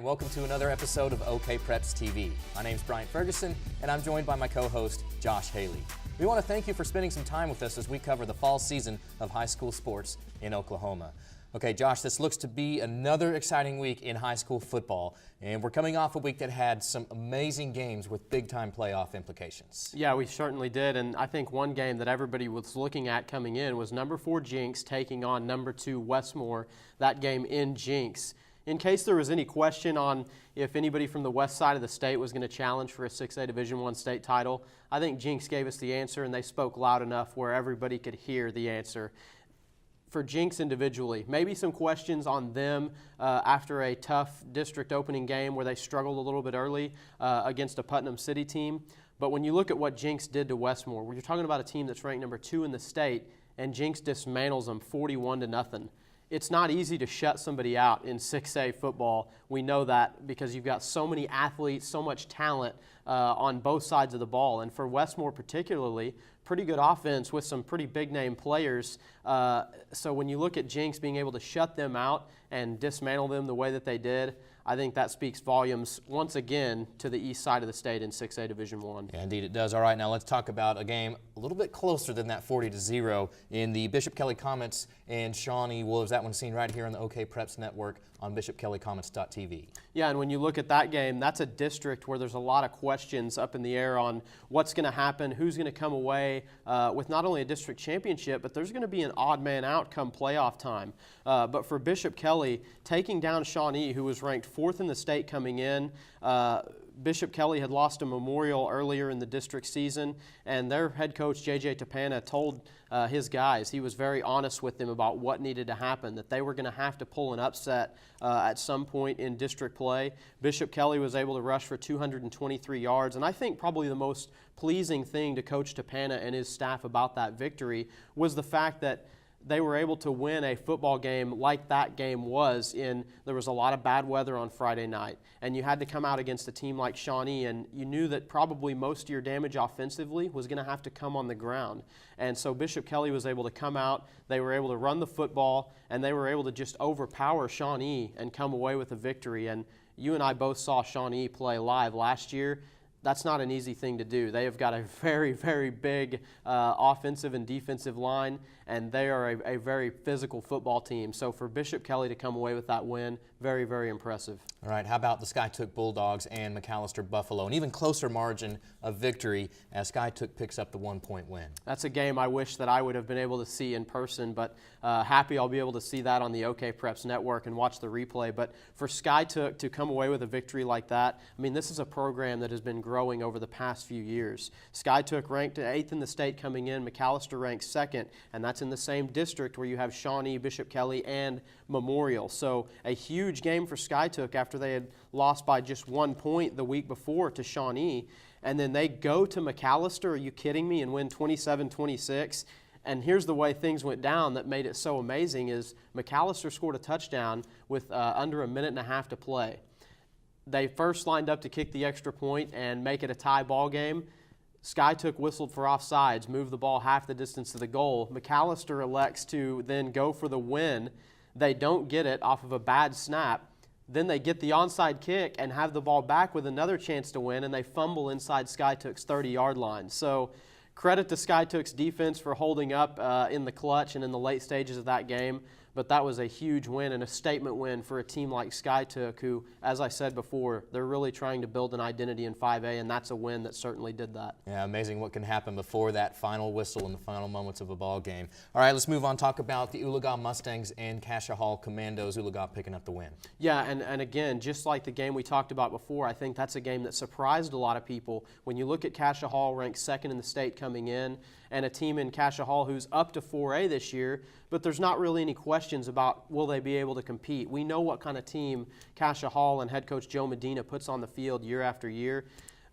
welcome to another episode of OKPREPS TV. My name's Brian Ferguson, and I'm joined by my co-host, Josh Haley. We want to thank you for spending some time with us as we cover the fall season of high school sports in Oklahoma. Okay, Josh, this looks to be another exciting week in high school football, and we're coming off a week that had some amazing games with big-time playoff implications. Yeah, we certainly did, and I think one game that everybody was looking at coming in was number 4 Jenks taking on number 2 Westmore, that game in Jenks. In case there was any question on if anybody from the west side of the state was going to challenge for a 6A Division I state title, I think Jenks gave us the answer, and they spoke loud enough where everybody could hear the answer. For Jenks individually, maybe some questions on them after a tough district opening game where they struggled a little bit early against a Putnam City team. But when you look at what Jenks did to Westmore, where you're talking about a team that's ranked number 2 in the state, and Jenks dismantles them 41-0. It's not easy to shut somebody out in 6A football. We know that because you've got so many athletes, so much talent on both sides of the ball. And for Westmore particularly, pretty good offense with some pretty big-name players. So when you look at Jenks being able to shut them out and dismantle them the way that they did, I think that speaks volumes once again to the east side of the state in 6A Division I. Yeah, indeed it does. All right, now let's talk about a game a little bit closer than that 40-0 in the Bishop Kelly Comets and Shawnee Wolves. That one's seen right here on the OKPREPS network on BishopKellyComets.tv. Yeah, and when you look at that game, that's a district where there's a lot of questions up in the air on what's going to happen, who's going to come away with not only a district championship, but there's going to be an odd man out come playoff time. But for Bishop Kelly, taking down Shawnee, who was ranked 4th in the state coming in, Bishop Kelly had lost a Memorial earlier in the district season, and their head coach, J.J. Tapana, told his guys, he was very honest with them about what needed to happen, that they were going to have to pull an upset at some point in district play. Bishop Kelly was able to rush for 223 yards, and I think probably the most pleasing thing to Coach Tapana and his staff about that victory was the fact that they were able to win a football game like that game was in. There was a lot of bad weather on Friday night, and you had to come out against a team like Shawnee, and you knew that probably most of your damage offensively was going to have to come on the ground. And so Bishop Kelly was able to come out, they were able to run the football, and they were able to just overpower Shawnee and come away with a victory. And you and I both saw Shawnee play live last year. That's not an easy thing to do. They have got a very, very big offensive and defensive line, and they are a very physical football team. So for Bishop Kelly to come away with that win, very, very impressive. All right, how about the Skytook Bulldogs and McAllister Buffalo? An even closer margin of victory as Skytook picks up the 1-point win. That's a game I wish that I would have been able to see in person, but happy I'll be able to see that on the OKPREPS network and watch the replay. But for Skytook to come away with a victory like that, I mean, this is a program that has been growing over the past few years. Skytook ranked 8th in the state coming in, McAllister ranked 2nd, and that's in the same district where you have Shawnee, Bishop Kelly, and Memorial. So a huge game for Skytook after they had lost by just 1 point the week before to Shawnee, and then they go to McAllister, are you kidding me, and win 27-26. And here's the way things went down that made it so amazing is McAllister scored a touchdown with under a minute and a half to play. They first lined up to kick the extra point and make it a tie ball game. Skytook whistled for offsides, moved the ball half the distance to the goal. McAllister elects to then go for the win. They don't get it off of a bad snap. Then they get the onside kick and have the ball back with another chance to win, and they fumble inside Skytook's 30-yard line. So credit to Skytook's defense for holding up in the clutch and in the late stages of that game. But that was a huge win and a statement win for a team like Skytook who, as I said before, they're really trying to build an identity in 5A, and that's a win that certainly did that. Yeah, amazing what can happen before that final whistle in the final moments of a ball game. All right, let's move on, talk about the Oologah Mustangs and Cassia Hall Commandos. Oologah picking up the win. Yeah, and again, just like the game we talked about before, I think that's a game that surprised a lot of people. When you look at Cassia Hall ranked 2nd in the state coming in, and a team in Cassia Hall who's up to 4A this year, but there's not really any questions about will they be able to compete. We know what kind of team Cassia Hall and head coach Joe Medina puts on the field year after year.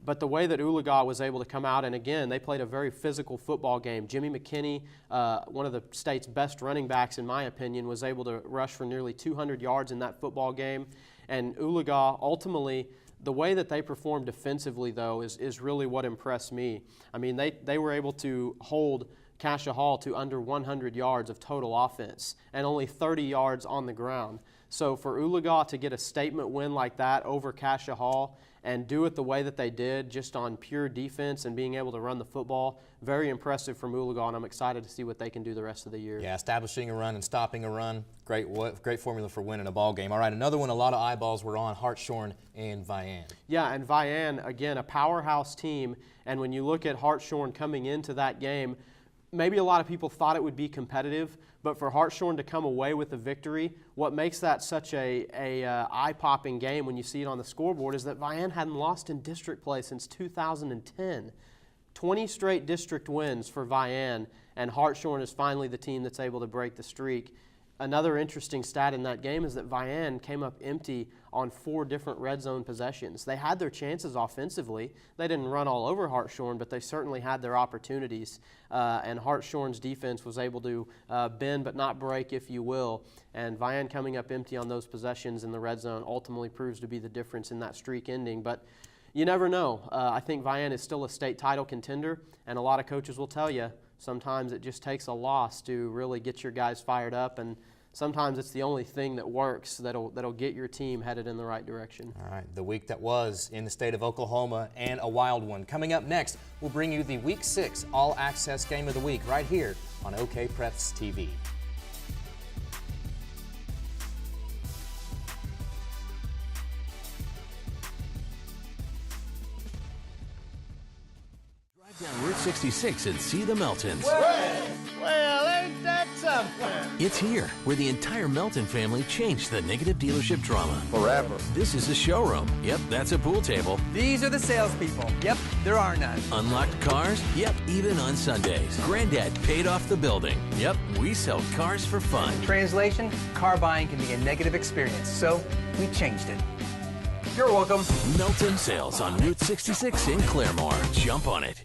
But the way that Oologah was able to come out, and again, they played a very physical football game. Jimmy McKinney, one of the state's best running backs in my opinion, was able to rush for nearly 200 yards in that football game. And Oologah ultimately, the way that they performed defensively, though, is really what impressed me. I mean, they were able to hold Cassia Hall to under 100 yards of total offense and only 30 yards on the ground. So for Oologah to get a statement win like that over Cassia Hall and do it the way that they did, just on pure defense and being able to run the football, very impressive from Oologah, and I'm excited to see what they can do the rest of the year. Yeah, establishing a run and stopping a run, great formula for winning a ball game. All right, another one a lot of eyeballs were on, Hartshorn and Vian. Yeah, and Vian, again, a powerhouse team, and when you look at Hartshorn coming into that game, maybe a lot of people thought it would be competitive, but for Hartshorn to come away with a victory, what makes that such a eye-popping game when you see it on the scoreboard is that Vian hadn't lost in district play since 2010. 20 straight district wins for Vian, and Hartshorn is finally the team that's able to break the streak. Another interesting stat in that game is that Vian came up empty on 4 different red zone possessions. They had their chances offensively. They didn't run all over Hartshorn, but they certainly had their opportunities. And Hartshorn's defense was able to bend but not break, if you will. And Vian coming up empty on those possessions in the red zone ultimately proves to be the difference in that streak ending. But you never know. I think Vian is still a state title contender, and a lot of coaches will tell you sometimes it just takes a loss to really get your guys fired up, and sometimes it's the only thing that works that'll get your team headed in the right direction. All right, the week that was in the state of Oklahoma, and a wild one. Coming up next, we'll bring you the Week 6 All Access Game of the Week right here on OKPREPS TV. Down Route 66 and see the Meltons. Well, ain't that something? It's here, where the entire Melton family changed the negative dealership drama. Forever. This is the showroom. Yep, that's a pool table. These are the salespeople. Yep, there are none. Unlocked cars? Yep, even on Sundays. Granddad paid off the building. Yep, we sell cars for fun. Translation, car buying can be a negative experience, so we changed it. You're welcome. Melton Sales on Route 66 in Claremore. Jump on it.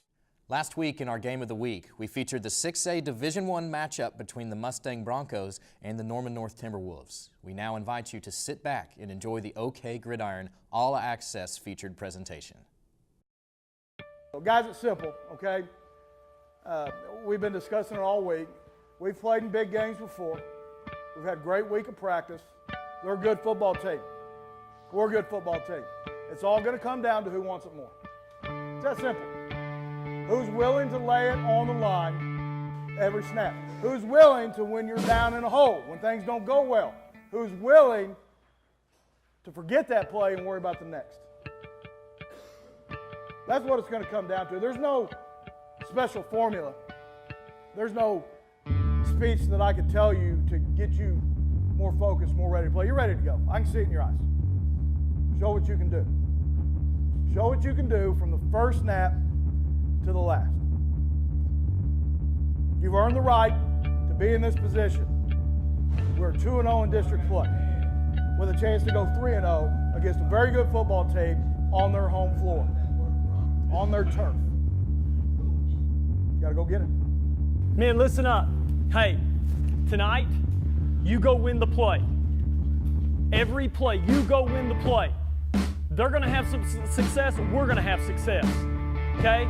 Last week in our Game of the Week, we featured the 6A Division I matchup between the Mustang Broncos and the Norman North Timberwolves. We now invite you to sit back and enjoy the OK Gridiron All Access featured presentation. Well, guys, it's simple, okay? We've been discussing it all week. We've played in big games before. We've had a great week of practice. They're a good football team. We're a good football team. It's all going to come down to who wants it more. It's that simple. Who's willing to lay it on the line every snap? Who's willing to, when you're down in a hole, when things don't go well, who's willing to forget that play and worry about the next? That's what it's going to come down to. There's no special formula. There's no speech that I could tell you to get you more focused, more ready to play. You're ready to go. I can see it in your eyes. Show what you can do. Show what you can do from the first snap to the last. You've earned the right to be in this position. We're 2-0 in district play with a chance to go 3-0 against a very good football team on their home floor, on their turf. You got to go get it. Man, listen up. Hey, tonight, you go win the play. Every play, you go win the play. They're going to have some success, and we're going to have success. Okay?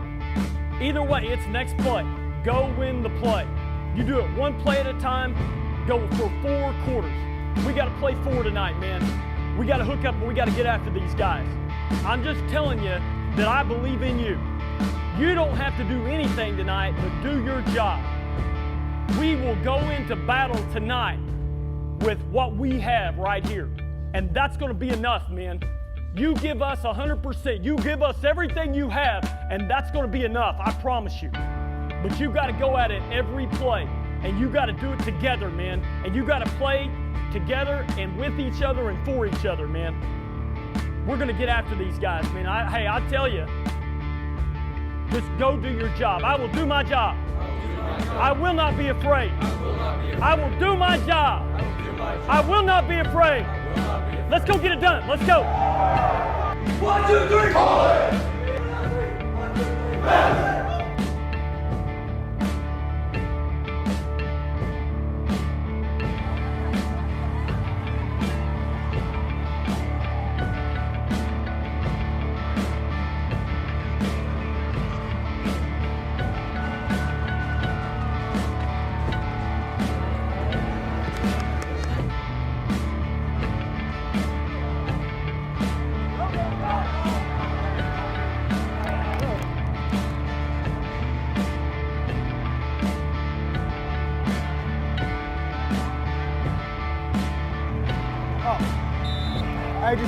Either way, it's next play. Go win the play. You do it one play at a time. Go for 4 quarters. We got to play 4 tonight, man. We got to hook up and we got to get after these guys. I'm just telling you that I believe in you. You don't have to do anything tonight, but do your job. We will go into battle tonight with what we have right here. And that's going to be enough, man. You give us 100%. You give us everything you have, and that's going to be enough, I promise you. But you got to go at it every play, and you got to do it together, man. And you got to play together and with each other and for each other, man. We're going to get after these guys, man. Hey, I tell you, just go do your job. I will do my job. I will not be afraid. I will do my job. I will not be afraid. Let's go get it done. Let's go. 1, 2, 3, call it!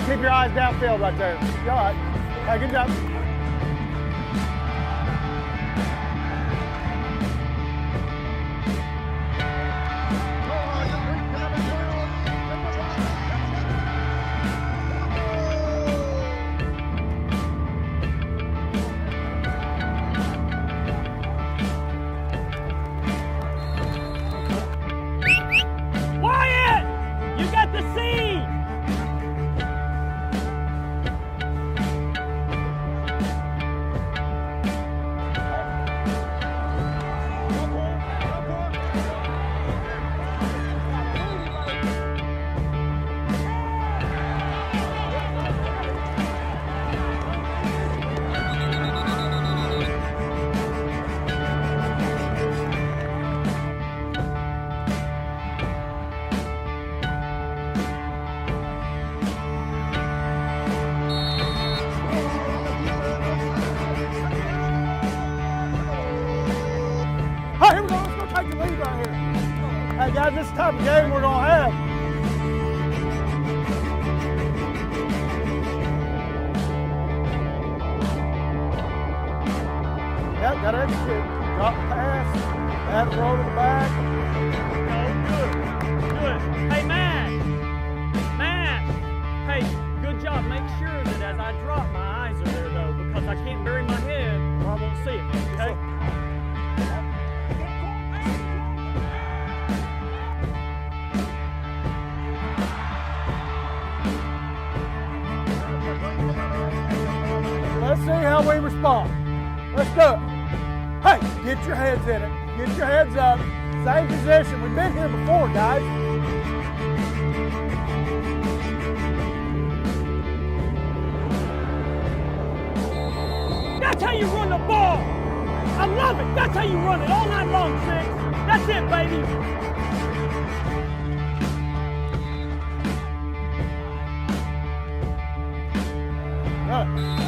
keep your eyes downfield right there. You're all right. Hey, good job. Hey, here we go. Let's go take the lead right here. Hey, guys, this is the type of game we're going to have. Yep, got to execute. Drop the pass. That throw to the back. Good. Good. Hey, Matt. Hey, good job. Make sure that as I drop, my eyes are there, though, because I can't bury my head or I won't see it. Okay? Let's see how we respond. Let's do it. Hey, get your heads in it. Get your heads up. Same position. We've been here before, guys. That's how you run the ball. I love it. That's how you run it all night long, Six. That's it, baby. Good.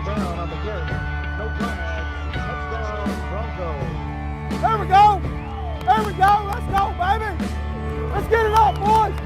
Down on the dirt. No flag. Touchdown, Broncos. There we go. There we go. Let's go, baby. Let's get it up, boys.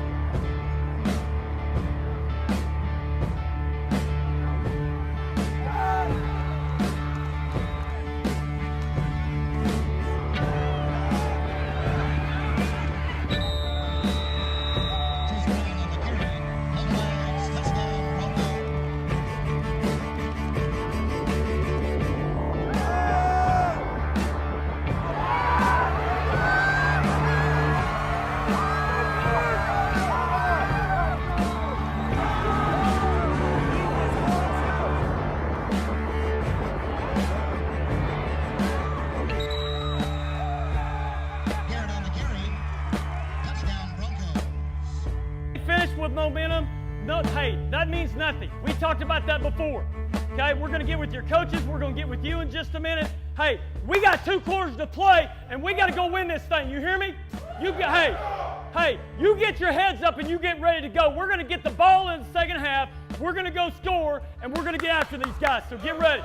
With momentum, no, hey, that means nothing. We talked about that before. Okay, we're going to get with your coaches. We're going to get with you in just a minute. Hey, we got 2 quarters to play, and we got to go win this thing. You hear me? Hey, you get your heads up and you get ready to go. We're going to get the ball in the second half. We're going to go score, and we're going to get after these guys. So get ready.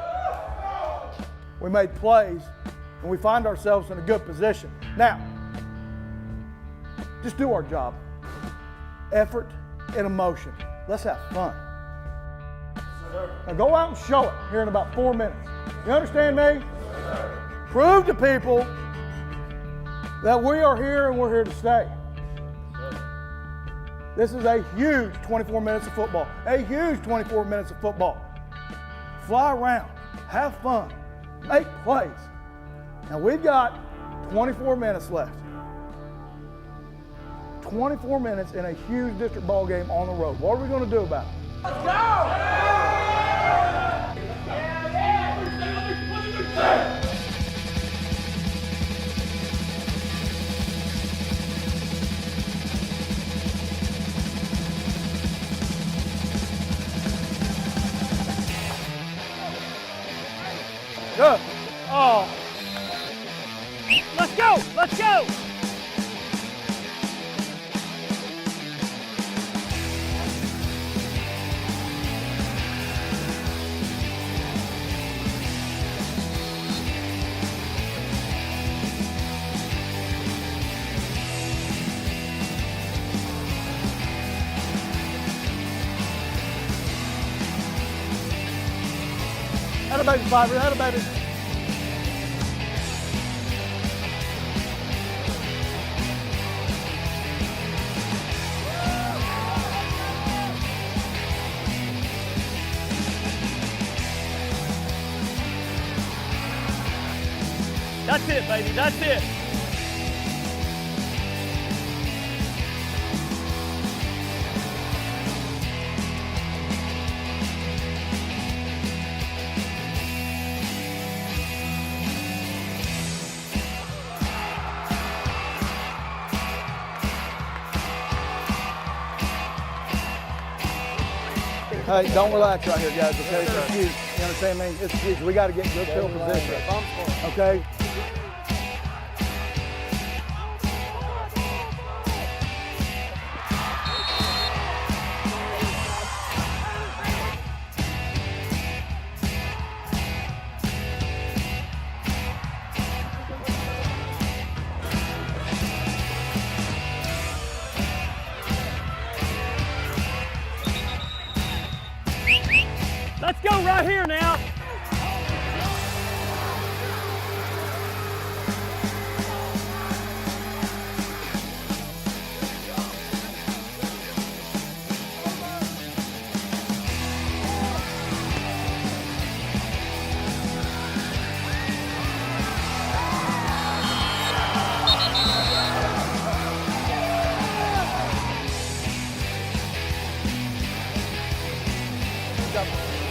We made plays, and we find ourselves in a good position. Now, just do our job. Effort and emotion. Let's have fun. Now go out and show it here in about 4 minutes. You understand me? Prove to people that we are here and we're here to stay. This is a huge 24 minutes of football. A huge 24 minutes of football. Fly around, have fun, make plays. Now we've got 24 minutes left. 24 minutes in a huge district ball game on the road. What are we going to do about it? Let's go! Good. Oh. Let's go! Let's go! Had a baby, Fiver. Had a baby. That's it, baby. That's it. Hey, don't relax right here, guys, okay? It's huge. You understand me? It's huge. We got to get in good field position, okay? Let's go right here now.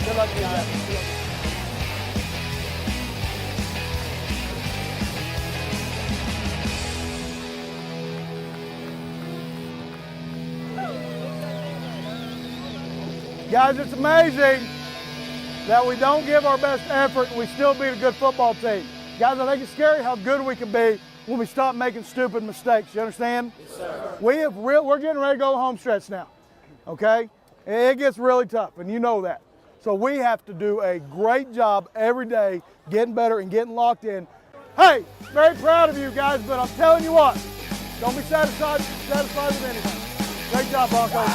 Good luck, guys. Guys, it's amazing that we don't give our best effort and we still beat a good football team. Guys, I think it's scary how good we can be when we stop making stupid mistakes. You understand? Yes, sir. We're getting ready to go home stretch now, okay? It gets really tough, and you know that. So we have to do a great job every day getting better and getting locked in. Hey, very proud of you guys, but I'm telling you what, don't be satisfied with anything. Great job, Broncos.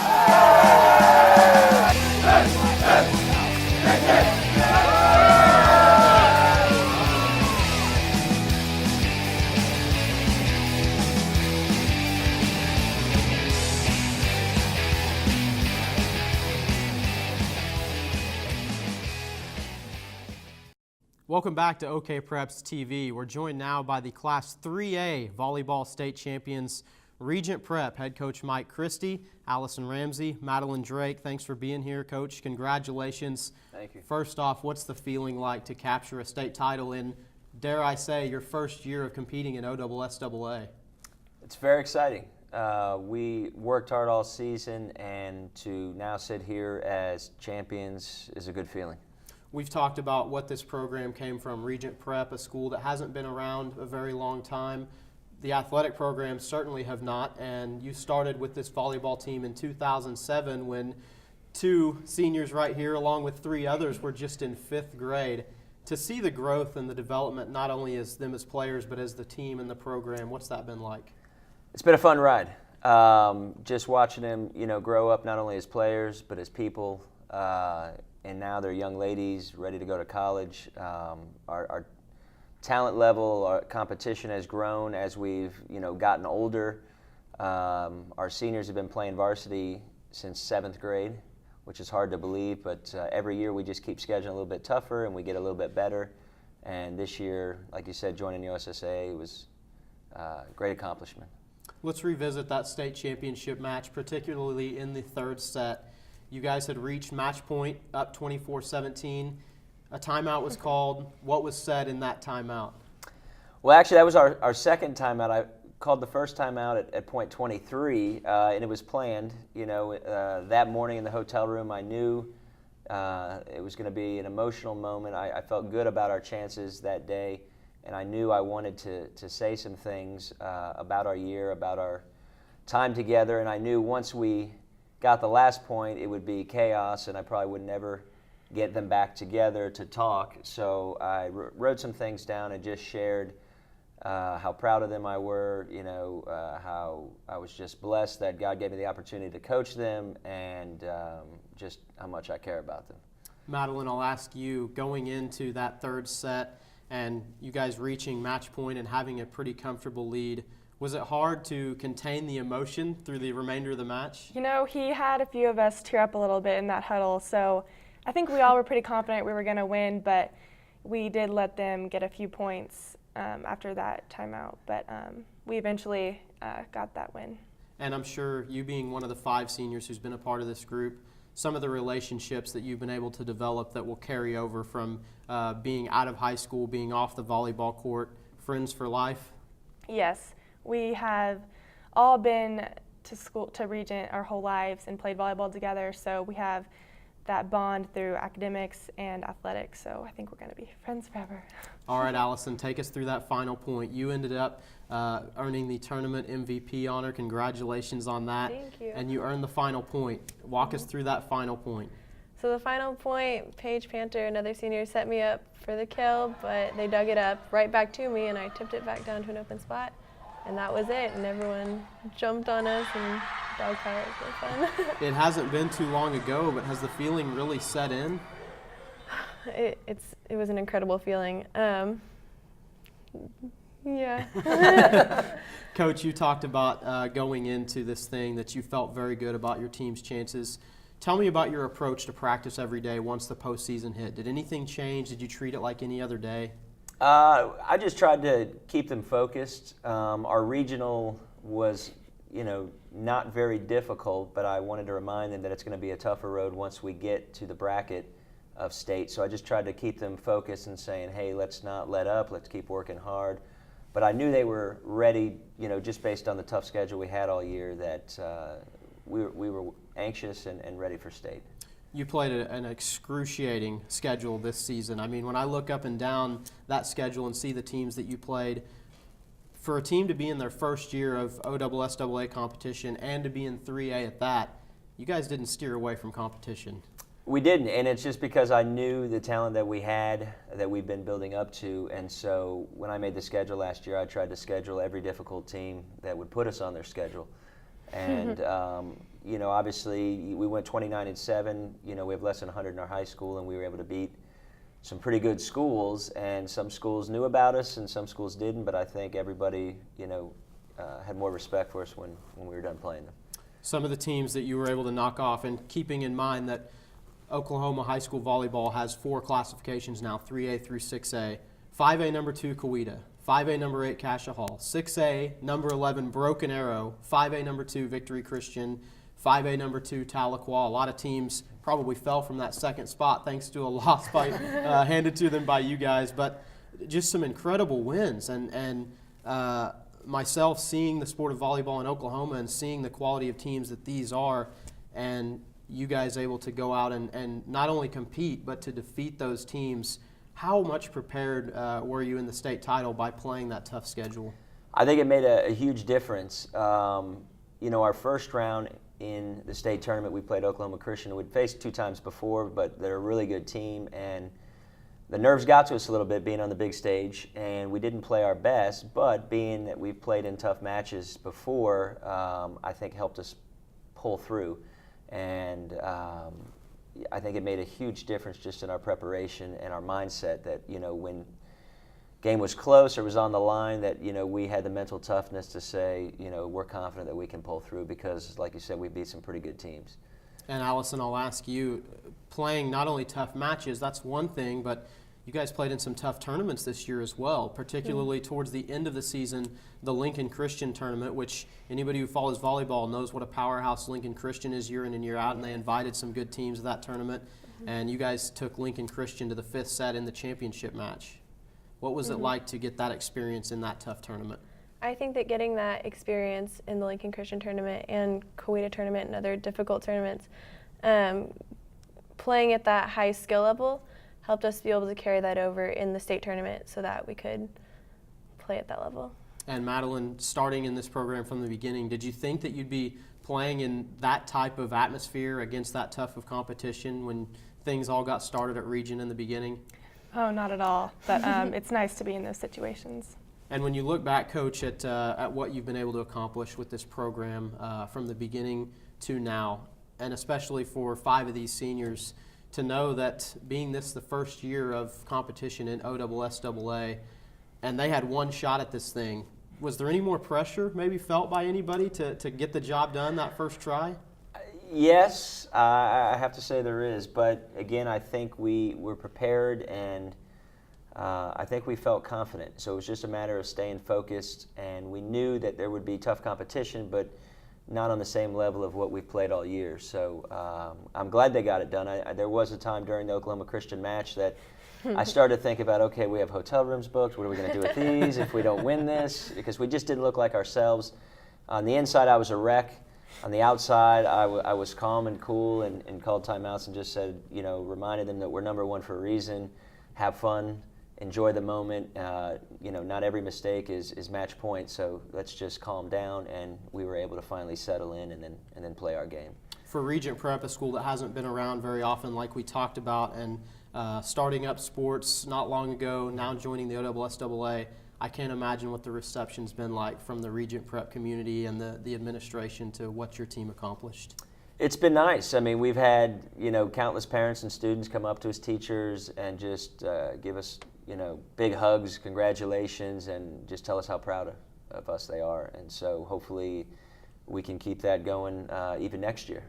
Welcome back to OKPREPS TV. We're joined now by the Class 3A Volleyball State Champions, Regent Prep head coach Mike Christie, Allison Ramsey, Madeline Drake. Thanks for being here, Coach. Congratulations. Thank you. First off, what's the feeling like to capture a state title in, dare I say, your first year of competing in OSSAA? It's very exciting. We worked hard all season, and to now sit here as champions is a good feeling. We've talked about what this program came from, Regent Prep, a school that hasn't been around a very long time. The athletic programs certainly have not, and you started with this volleyball team in 2007 when 2 seniors right here, along with 3 others, were just in 5th grade. To see the growth and the development, not only as them as players, but as the team and the program, what's that been like? It's been a fun ride. Just watching them, grow up not only as players, but as people. And now they're young ladies ready to go to college. Our talent level, our competition has grown as we've gotten older. Our seniors have been playing varsity since 7th grade, which is hard to believe, but every year we just keep scheduling a little bit tougher and we get a little bit better. And this year, like you said, joining the OSSAA was a great accomplishment. Let's revisit that state championship match, particularly in the 3rd set. You guys had reached match point, up 24-17. A timeout was called. What was said in that timeout? Well, actually, that was our second timeout. I called the first timeout at point 23, and it was planned. That morning in the hotel room, I knew it was going to be an emotional moment. I felt good about our chances that day, and I knew I wanted to say some things about our year, about our time together, and I knew once we got the last point, it would be chaos, and I probably would never get them back together to talk. So I wrote some things down and just shared how proud of them I were, how I was just blessed that God gave me the opportunity to coach them, and just how much I care about them. Madeline, I'll ask you, going into that third set and you guys reaching match point and having a pretty comfortable lead, was it hard to contain the emotion through the remainder of the match? You know, he had a few of us tear up a little bit in that huddle, so I think we all were pretty confident we were going to win, but we did let them get a few points after that timeout. But we eventually got that win. And I'm sure you being one of the 5 seniors who's been a part of this group, some of the relationships that you've been able to develop that will carry over from being out of high school, being off the volleyball court, friends for life? Yes, we have all been to Regent our whole lives and played volleyball together, so we have that bond through academics and athletics, so I think we're going to be friends forever. All right, Allison, take us through that final point. You ended up earning the tournament MVP honor. Congratulations on that. Thank you. And you earned the final point. Walk us through that final point. So the final point, Paige Panther, another senior, set me up for the kill, but they dug it up right back to me, and I tipped it back down to an open spot. And that was it, and everyone jumped on us, and dog fight was fun. It hasn't been too long ago, but has the feeling really set in? It was an incredible feeling. Yeah. Coach, you talked about going into this thing that you felt very good about your team's chances. Tell me about your approach to practice every day once the postseason hit. Did anything change? Did you treat it like any other day? I just tried to keep them focused. Our regional was, not very difficult, but I wanted to remind them that it's going to be a tougher road once we get to the bracket of state. So I just tried to keep them focused and saying, hey, let's not let up, let's keep working hard. But I knew they were ready, just based on the tough schedule we had all year, that we were anxious and ready for state. You played an excruciating schedule this season. I mean, when I look up and down that schedule and see the teams that you played, for a team to be in their first year of OSSAA competition and to be in 3A at that, you guys didn't steer away from competition. We didn't, and it's just because I knew the talent that we had, that we've been building up to, and so when I made the schedule last year, I tried to schedule every difficult team that would put us on their schedule. And, obviously we went 29-7, we have less than 100 in our high school, and we were able to beat some pretty good schools, and some schools knew about us and some schools didn't, but I think everybody, had more respect for us when we were done playing them. Some of the teams that you were able to knock off, and keeping in mind that Oklahoma high school volleyball has 4 classifications now, 3A through 6A. 5A number 2, Coweta. 5A number 8, Cassia Hall. 6A number 11, Broken Arrow. 5A number 2, Victory Christian. 5A number 2, Tahlequah. A lot of teams probably fell from that second spot thanks to a loss handed to them by you guys. But just some incredible wins. And myself seeing the sport of volleyball in Oklahoma and seeing the quality of teams that these are, and you guys able to go out and not only compete but to defeat those teams. How much prepared were you in the state title by playing that tough schedule? I think it made a huge difference. Our first round in the state tournament, we played Oklahoma Christian. We'd faced 2 times before, but they're a really good team, and the nerves got to us a little bit being on the big stage, and we didn't play our best, but being that we've played in tough matches before, I think helped us pull through. And I think it made a huge difference just in our preparation and our mindset that, when game was close or was on the line, that, we had the mental toughness to say, we're confident that we can pull through because, like you said, we beat some pretty good teams. And Allison, I'll ask you, playing not only tough matches, that's one thing, but you guys played in some tough tournaments this year as well, particularly towards the end of the season, the Lincoln Christian tournament, which anybody who follows volleyball knows what a powerhouse Lincoln Christian is year in and year out, and they invited some good teams to that tournament. And you guys took Lincoln Christian to the 5th set in the championship match. What was it like to get that experience in that tough tournament? I think that getting that experience in the Lincoln Christian tournament and Coweta tournament and other difficult tournaments, playing at that high skill level helped us be able to carry that over in the state tournament so that we could play at that level. And Madeline, starting in this program from the beginning, did you think that you'd be playing in that type of atmosphere against that tough of competition when things all got started at Regent in the beginning? Oh, not at all, but it's nice to be in those situations. And when you look back, Coach, at what you've been able to accomplish with this program from the beginning to now, and especially for 5 of these seniors to know that being this the first year of competition in OSSAA, and they had one shot at this thing, was there any more pressure maybe felt by anybody to get the job done that first try? Yes, I have to say there is, but again, I think we were prepared, and I think we felt confident. So it was just a matter of staying focused, and we knew that there would be tough competition, but not on the same level of what we've played all year. So I'm glad they got it done. There was a time during the Oklahoma Christian match that I started to think about, okay, we have hotel rooms booked. What are we going to do with these if we don't win this? Because we just didn't look like ourselves. On the inside, I was a wreck. On the outside, I was calm and cool and called timeouts and just said, reminded them that we're number one for a reason. Have fun, enjoy the moment. Not every mistake is match point, so let's just calm down. And we were able to finally settle in and then play our game. For Regent Prep, a school that hasn't been around very often, like we talked about, and starting up sports not long ago, now joining the OSSAA, I can't imagine what the reception's been like from the Regent Prep community and the administration to what your team accomplished. It's been nice. I mean, we've had, countless parents and students come up to us, teachers, and just give us, big hugs, congratulations, and just tell us how proud of us they are. And so hopefully we can keep that going even next year.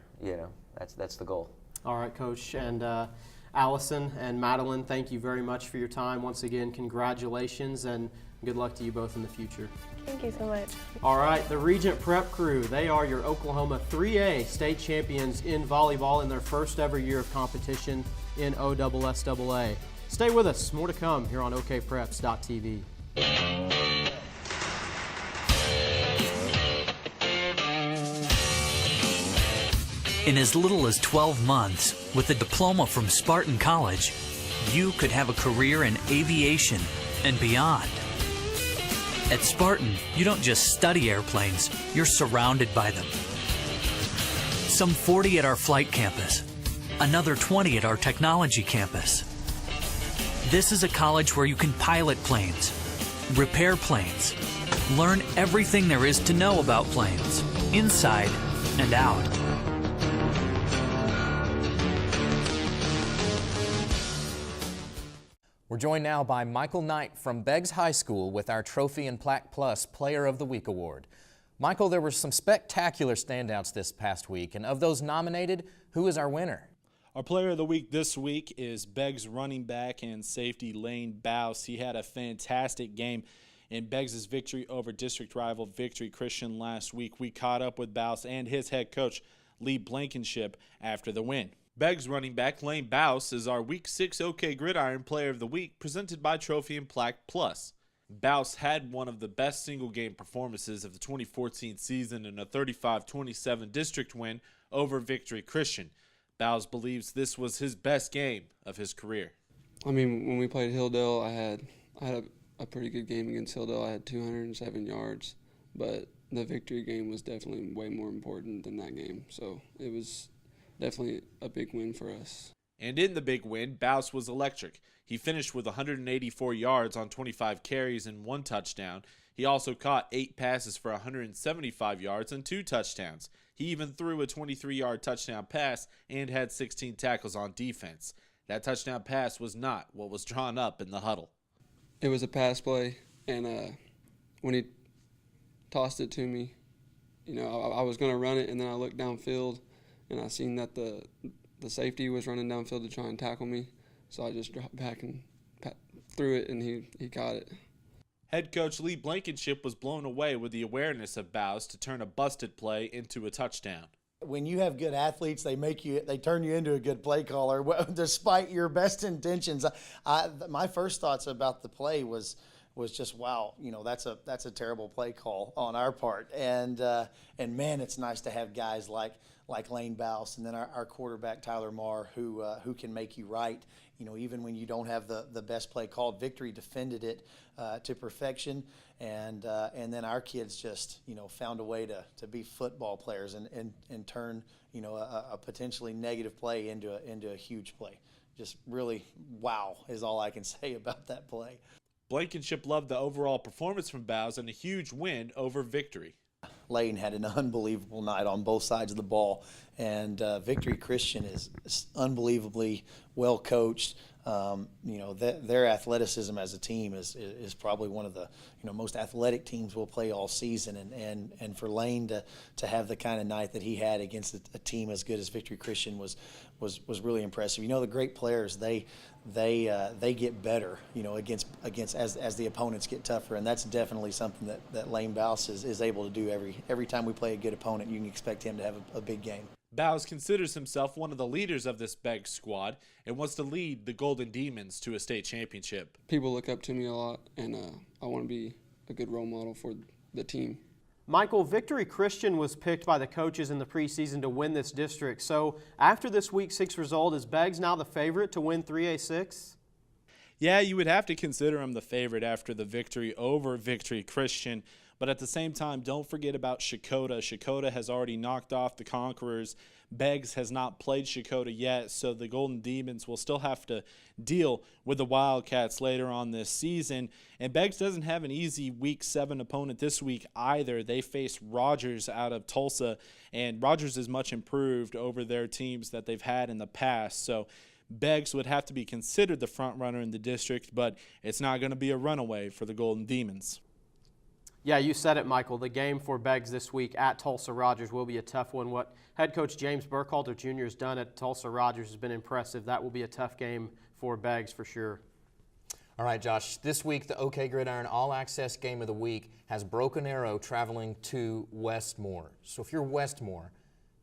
That's the goal. All right, Coach. And Allison and Madeline, thank you very much for your time. Once again, congratulations, and good luck to you both in the future. Thank you so much. All right, the Regent Prep crew, they are your Oklahoma 3A state champions in volleyball in their first ever year of competition in OSSAA. Stay with us, more to come here on OKPREPS.TV. In as little as 12 months, with a diploma from Spartan College, you could have a career in aviation and beyond. At Spartan, you don't just study airplanes, you're surrounded by them. Some 40 at our flight campus, another 20 at our technology campus. This is a college where you can pilot planes, repair planes, learn everything there is to know about planes, inside and out. We're joined now by Michael Knight from Beggs High School with our Trophy and Plaque Plus Player of the Week Award. Michael, there were some spectacular standouts this past week, and of those nominated, who is our winner? Our Player of the Week this week is Beggs running back and safety Lane Bouse. He had a fantastic game in Beggs' victory over district rival Victory Christian last week. We caught up with Bouse and his head coach, Lee Blankenship, after the win. Beggs running back Lane Bouse is our Week 6 OK Gridiron Player of the Week, presented by Trophy and Plaque Plus. Bouse had one of the best single-game performances of the 2014 season in a 35-27 district win over Victory Christian. Bouse believes this was his best game of his career. I mean, when we played Hilldale, I had a pretty good game against Hilldale. I had 207 yards, but the victory game was definitely way more important than that game. So it was definitely a big win for us. And in the big win, Bouse was electric. He finished with 184 yards on 25 carries and 1 touchdown. He also caught 8 passes for 175 yards and 2 touchdowns. He even threw a 23-yard touchdown pass and had 16 tackles on defense. That touchdown pass was not what was drawn up in the huddle. It was a pass play, and when he tossed it to me, I was going to run it, and then I looked downfield, and I seen that the safety was running downfield to try and tackle me. So I just dropped back and threw it, and he caught it. Head coach Lee Blankenship was blown away with the awareness of Bouse to turn a busted play into a touchdown. When you have good athletes, they turn you into a good play caller, despite your best intentions. My first thoughts about the play was just, wow, that's a terrible play call on our part, and man, it's nice to have guys like Lane Bouse, and then our quarterback Tyler Marr, who can make you right. Even when you don't have the best play called, Victory defended it to perfection, and then our kids just found a way to be football players and turn a potentially negative play into a huge play. Just really wow is all I can say about that play. Blankenship loved the overall performance from Bouse and a huge win over Victory. Lane had an unbelievable night on both sides of the ball. And Victory Christian is unbelievably well coached. Their athleticism as a team is probably one of the most athletic teams we'll play all season, and for Lane to have the kind of night that he had against a team as good as Victory Christian was really impressive. The great players, they get better against as the opponents get tougher, and that's definitely something that Lane Bouse is able to do every time we play a good opponent. You can expect him to have a big game. Bouse considers himself one of the leaders of this Beggs squad and wants to lead the Golden Demons to a state championship. People look up to me a lot, and I want to be a good role model for the team. Michael, Victory Christian was picked by the coaches in the preseason to win this district. So after this Week 6 result, is Beggs now the favorite to win 3A6? Yeah, you would have to consider him the favorite after the victory over Victory Christian. But at the same time, don't forget about Shakota. Shakota has already knocked off the Conquerors. Beggs has not played Shakota yet, so the Golden Demons will still have to deal with the Wildcats later on this season. And Beggs doesn't have an easy Week 7 opponent this week either. They face Rogers out of Tulsa, and Rogers is much improved over their teams that they've had in the past. So Beggs would have to be considered the front runner in the district, but it's not going to be a runaway for the Golden Demons. Yeah, you said it, Michael. The game for Beggs this week at Tulsa Rogers will be a tough one. What head coach James Burkhalter Jr. has done at Tulsa Rogers has been impressive. That will be a tough game for Beggs for sure. All right, Josh, this week the OK Gridiron All Access Game of the Week has Broken Arrow traveling to Westmore. So if you're Westmore,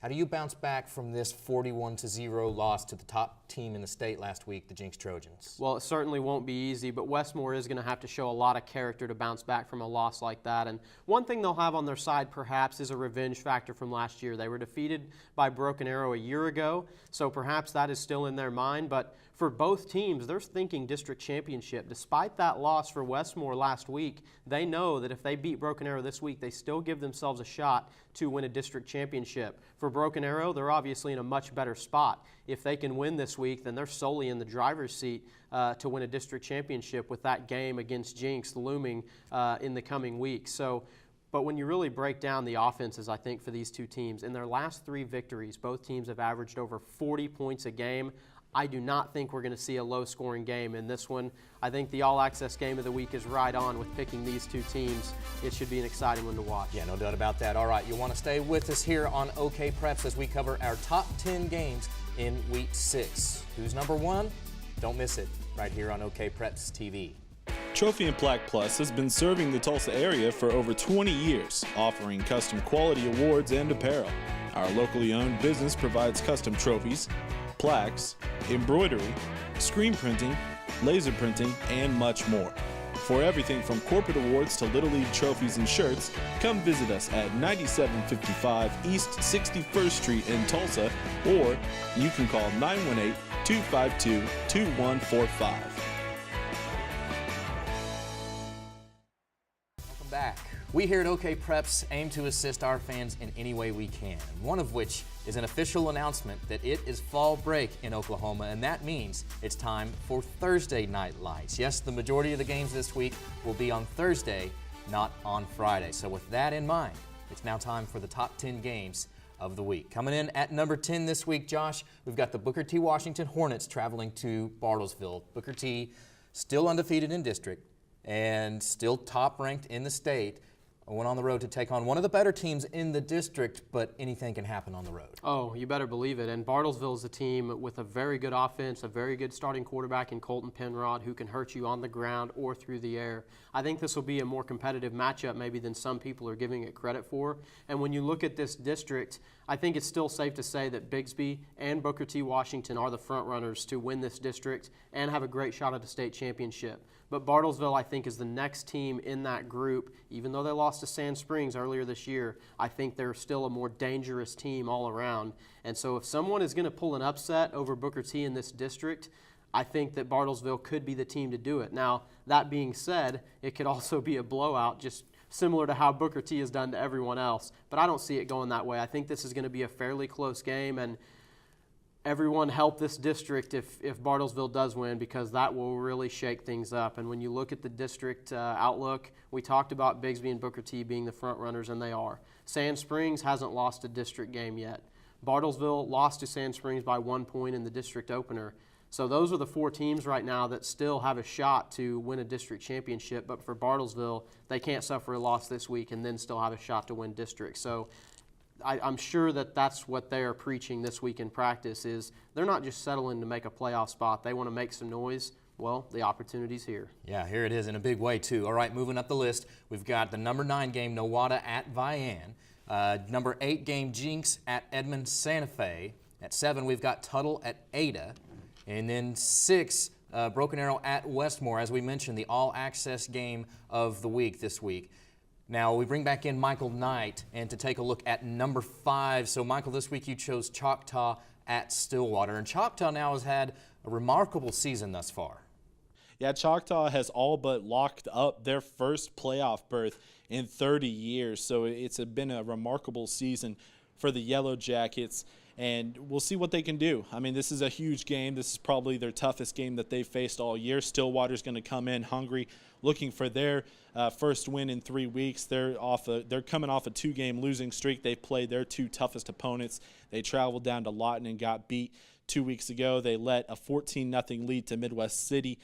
how do you bounce back from this 41-0 loss to the top team in the state last week, the Jinx Trojans? Well, it certainly won't be easy, but Westmore is going to have to show a lot of character to bounce back from a loss like that. And one thing they'll have on their side, perhaps, is a revenge factor from last year. They were defeated by Broken Arrow a year ago, so perhaps that is still in their mind. But for both teams, they're thinking district championship. Despite that loss for Westmore last week, they know that if they beat Broken Arrow this week, they still give themselves a shot to win a district championship. For Broken Arrow, they're obviously in a much better spot. If they can win this week, then they're solely in the driver's seat to win a district championship with that game against Jinx looming in the coming weeks. But when you really break down the offenses, I think, for these two teams, in their last 3 victories, both teams have averaged over 40 points a game. I do not think we're going to see a low-scoring game in this one. I think the All-Access Game of the Week is right on with picking these two teams. It should be an exciting one to watch. Yeah, no doubt about that. All right, you want to stay with us here on OK Preps as we cover our top 10 games in Week 6. Who's number 1? Don't miss it right here on OK Preps TV. Trophy and Plaque Plus has been serving the Tulsa area for over 20 years, offering custom quality awards and apparel. Our locally owned business provides custom trophies, plaques, embroidery, screen printing, laser printing, and much more. For everything from corporate awards to Little League trophies and shirts, come visit us at 9755 East 61st Street in Tulsa, or you can call 918-252-2145. Welcome back. We here at OK Preps aim to assist our fans in any way we can, one of which is an official announcement that it is fall break in Oklahoma, and that means it's time for Thursday night lights. Yes, the majority of the games this week will be on Thursday, not on Friday. So with that in mind, it's now time for the top 10 games of the week. Coming in at number 10 this week, Josh, we've got the Booker T. Washington Hornets traveling to Bartlesville. Booker T. still undefeated in district and still top ranked in the state. I went on the road to take on one of the better teams in the district, but anything can happen on the road. Oh, you better believe it. And Bartlesville is a team with a very good offense, a very good starting quarterback in Colton Penrod who can hurt you on the ground or through the air. I think this will be a more competitive matchup maybe than some people are giving it credit for. And when you look at this district, I think it's still safe to say that Bigsby and Booker T. Washington are the front runners to win this district and have a great shot at the state championship. But Bartlesville, I think, is the next team in that group. Even though they lost to Sand Springs earlier this year, I think they're still a more dangerous team all around. And so if someone is going to pull an upset over Booker T in this district, I think that Bartlesville could be the team to do it. Now, that being said, it could also be a blowout, just similar to how Booker T has done to everyone else. But I don't see it going that way. I think this is going to be a fairly close game, and everyone help this district if Bartlesville does win, because that will really shake things up. And when you look at the district outlook, we talked about Bigsby and Booker T being the front runners, and they are. Sand Springs hasn't lost a district game yet. Bartlesville lost to Sand Springs by 1 point in the district opener. So those are the 4 teams right now that still have a shot to win a district championship. But for Bartlesville, they can't suffer a loss this week and then still have a shot to win district. So I'm sure that that's what they are preaching this week in practice, is they're not just settling to make a playoff spot. They want to make some noise. Well, the opportunity's here. Yeah, here it is in a big way, too. All right, moving up the list, we've got the number 9 game, Nowata at Vian. Number 8 game, Jinx at Edmond Santa Fe. At 7, we've got Tuttle at Ada. And then 6, Broken Arrow at Westmore. As we mentioned, the all-access game of the week this week. Now, we bring back in Michael Knight and to take a look at number 5. So, Michael, this week you chose Choctaw at Stillwater. And Choctaw now has had a remarkable season thus far. Yeah, Choctaw has all but locked up their first playoff berth in 30 years. So it's been a remarkable season for the Yellow Jackets. And we'll see what they can do. I mean, this is a huge game. This is probably their toughest game that they've faced all year. Stillwater's going to come in hungry, looking for their first win in 3 weeks. They're coming off a 2-game losing streak. They played their 2 toughest opponents. They traveled down to Lawton and got beat 2 weeks ago. They let a 14-0 lead to Midwest City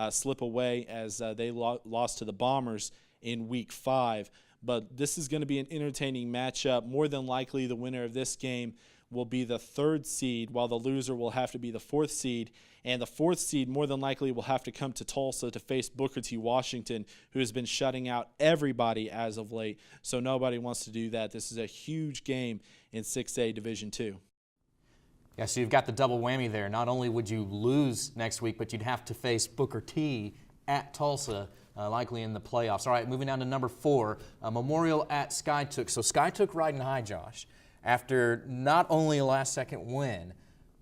slip away as they lost to the Bombers in Week 5. But this is going to be an entertaining matchup. More than likely, the winner of this game will be the 3rd seed, while the loser will have to be the 4th seed. And the 4th seed more than likely will have to come to Tulsa to face Booker T. Washington, who has been shutting out everybody as of late. So nobody wants to do that. This is a huge game in 6A Division II. Yeah, so you've got the double whammy there. Not only would you lose next week, but you'd have to face Booker T at Tulsa, likely in the playoffs. All right, moving down to number 4, Memorial at Skytook. So Skytook riding high, Josh, after not only a last-second win,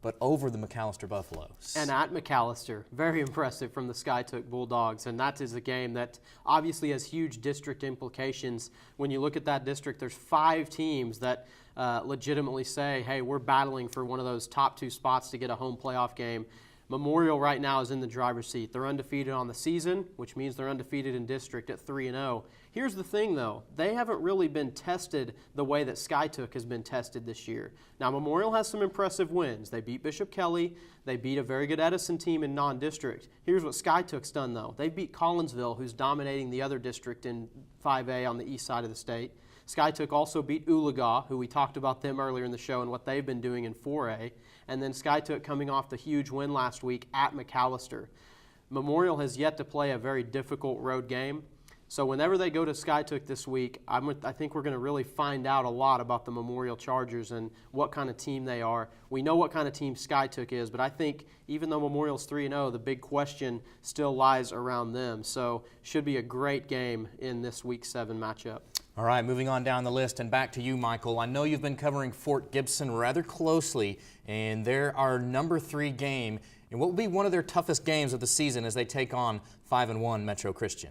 but over the McAllister Buffaloes. And at McAllister. Very impressive from the Skytook Bulldogs. And that is a game that obviously has huge district implications. When you look at that district, there's 5 teams that legitimately say, hey, we're battling for one of those top 2 spots to get a home playoff game. Memorial right now is in the driver's seat. They're undefeated on the season, which means they're undefeated in district at 3-0. Here's the thing, though. They haven't really been tested the way that Skytook has been tested this year. Now, Memorial has some impressive wins. They beat Bishop Kelly. They beat a very good Edison team in non-district. Here's what Skytook's done, though. They beat Collinsville, who's dominating the other district in 5A on the east side of the state. Skytook also beat Oologah, who we talked about them earlier in the show and what they've been doing in 4A. And then Skytook coming off the huge win last week at McAllister. Memorial has yet to play a very difficult road game. So whenever they go to Skytook this week, I think we're going to really find out a lot about the Memorial Chargers and what kind of team they are. We know what kind of team Skytook is, but I think even though Memorial's 3-0, the big question still lies around them. So should be a great game in this Week 7 matchup. All right, moving on down the list and back to you, Michael. I know you've been covering Fort Gibson rather closely, and they're our number 3 game in what will be one of their toughest games of the season as they take on 5-1 Metro Christian.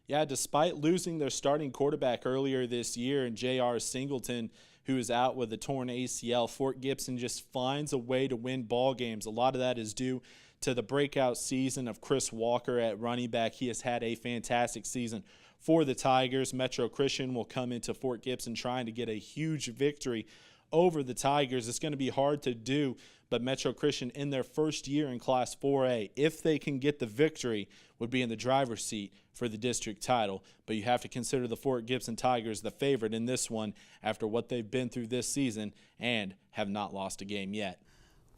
Yeah, despite losing their starting quarterback earlier this year and J.R. Singleton, who is out with a torn ACL, Fort Gibson just finds a way to win ball games. A lot of that is due to the breakout season of Chris Walker at running back. He has had a fantastic season for the Tigers. Metro Christian will come into Fort Gibson trying to get a huge victory over the Tigers. It's going to be hard to do, but Metro Christian in their first year in Class 4A, if they can get the victory, would be in the driver's seat for the district title. But you have to consider the Fort Gibson Tigers the favorite in this one after what they've been through this season and have not lost a game yet.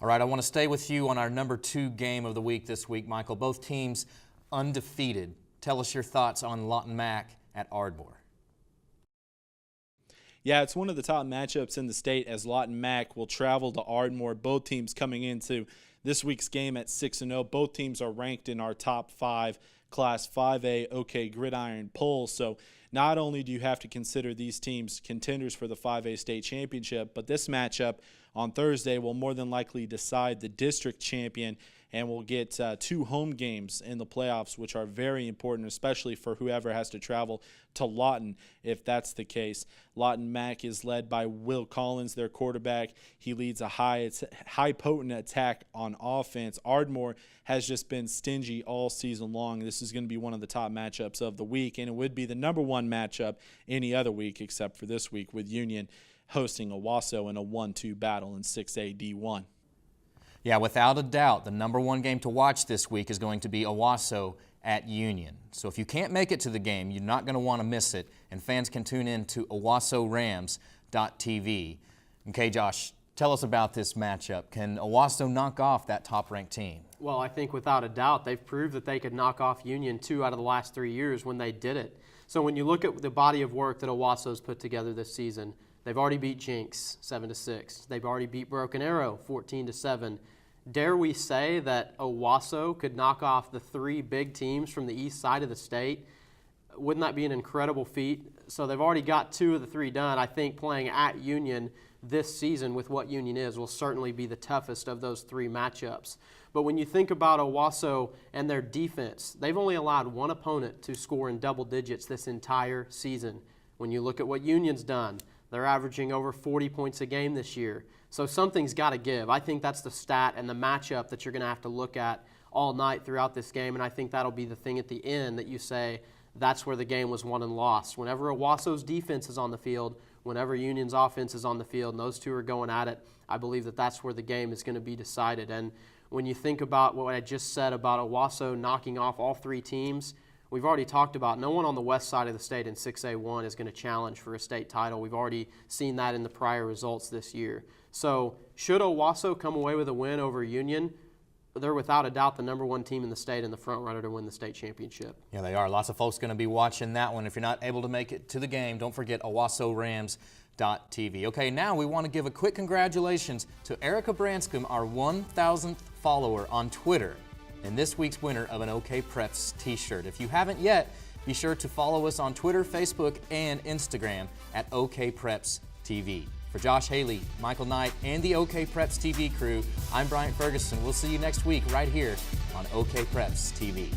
All right, I want to stay with you on our number 2 game of the week this week, Michael. Both teams undefeated. Tell us your thoughts on Lawton Mack at Ardmore. Yeah, it's one of the top matchups in the state as Lawton Mack will travel to Ardmore. Both teams coming into this week's game at 6-0. Both teams are ranked in our top 5 Class 5A OK Gridiron polls. So not only do you have to consider these teams contenders for the 5A state championship, but this matchup on Thursday will more than likely decide the district champion and we'll get 2 home games in the playoffs, which are very important, especially for whoever has to travel to Lawton, if that's the case. Lawton Mac is led by Will Collins, their quarterback. He leads a high potent attack on offense. Ardmore has just been stingy all season long. This is going to be one of the top matchups of the week, and it would be the #1 matchup any other week except for this week, with Union hosting Owasso in a 1-2 battle in 6A D1. Yeah, without a doubt, the #1 game to watch this week is going to be Owasso at Union. So if you can't make it to the game, you're not going to want to miss it, and fans can tune in to OwassoRams.tv. Okay, Josh, tell us about this matchup. Can Owasso knock off that top-ranked team? Well, I think without a doubt they've proved that they could knock off Union 2 out of the last 3 years when they did it. So when you look at the body of work that Owasso's put together this season, they've already beat Jinx 7-6. They've already beat Broken Arrow 14-7. Dare we say that Owasso could knock off the 3 big teams from the east side of the state? Wouldn't that be an incredible feat? So they've already got 2 of the 3 done. I think playing at Union this season with what Union is will certainly be the toughest of those 3 matchups. But when you think about Owasso and their defense, they've only allowed 1 opponent to score in double digits this entire season. When you look at what Union's done, they're averaging over 40 points a game this year. So something's got to give. I think that's the stat and the matchup that you're going to have to look at all night throughout this game, and I think that'll be the thing at the end that you say that's where the game was won and lost. Whenever Owasso's defense is on the field, whenever Union's offense is on the field, and those 2 are going at it, I believe that that's where the game is going to be decided. And when you think about what I just said about Owasso knocking off all 3 teams, we've already talked about no one on the west side of the state in 6A1 is going to challenge for a state title. We've already seen that in the prior results this year. So should Owasso come away with a win over Union, they're without a doubt the #1 team in the state and the front runner to win the state championship. Yeah, they are. Lots of folks going to be watching that one. If you're not able to make it to the game, don't forget OwassoRams.tv. Okay, now we want to give a quick congratulations to Erica Branscombe, our 1,000th follower on Twitter, and this week's winner of an OKPREPS t-shirt. If you haven't yet, be sure to follow us on Twitter, Facebook, and Instagram at OKPREPS TV. For Josh Haley, Michael Knight, and the OKPREPS TV crew, I'm Bryant Ferguson. We'll see you next week right here on OKPREPS TV.